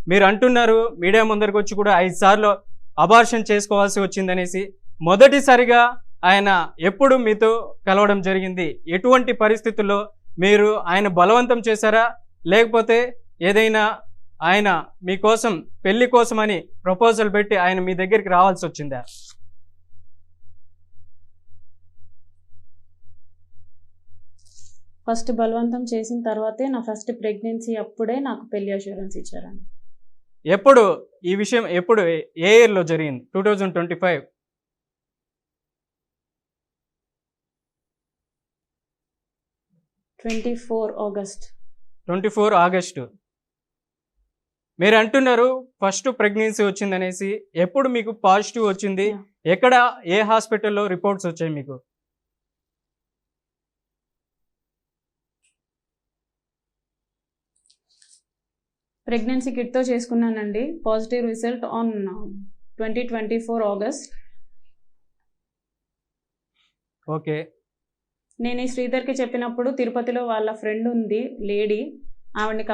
మీరు అంటున్నారు మీడియా ముందరికి వచ్చి కూడా 5 సార్లు అబార్షన్ చేసుకోవాల్సి వచ్చిందనేసి. మొదటిసారిగా ఆయన ఎప్పుడు మీతో కలవడం జరిగింది? ఎటువంటి పరిస్థితుల్లో మీరు ఆయన బలవంతం చేశారా? లేకపోతే ఏదైనా ఆయన మీకోసం పెళ్లి కోసమని ప్రపోజల్ పెట్టి ఆయన మీ దగ్గరికి రావాల్సి వచ్చిందా? ఫస్ట్ బలవంతం చేసిన తర్వాతే నా ఫస్ట్ ప్రెగ్నెన్సీ అప్పుడే నాకు పెళ్లి అష్యూరెన్స్ ఇచ్చారండి. ఎప్పుడు ఈ విషయం ఎప్పుడు ఏ ఇయర్‌లో జరిగింది? 2025 24 ఆగస్ట్. 24 ఆగస్టు. మీరు అంటున్నారు ఫస్ట్ ప్రెగ్నెన్సీ వచ్చిందనేసి. ఎప్పుడు మీకు పాజిటివ్ వచ్చింది? ఎక్కడ ఏ హాస్పిటల్‌లో రిపోర్ట్స్ వచ్చాయి మీకు? ప్రెగ్నెన్సీ కిట్‌తో చేసుకున్నానండి. Positive result on 2024 August. Okay. నేను ఈ శ్రీధర్‌కి చెప్పినప్పుడు తిరుపతిలో వాళ్ళ ఫ్రెండ్ ఉంది లేడీ. ఆవిడని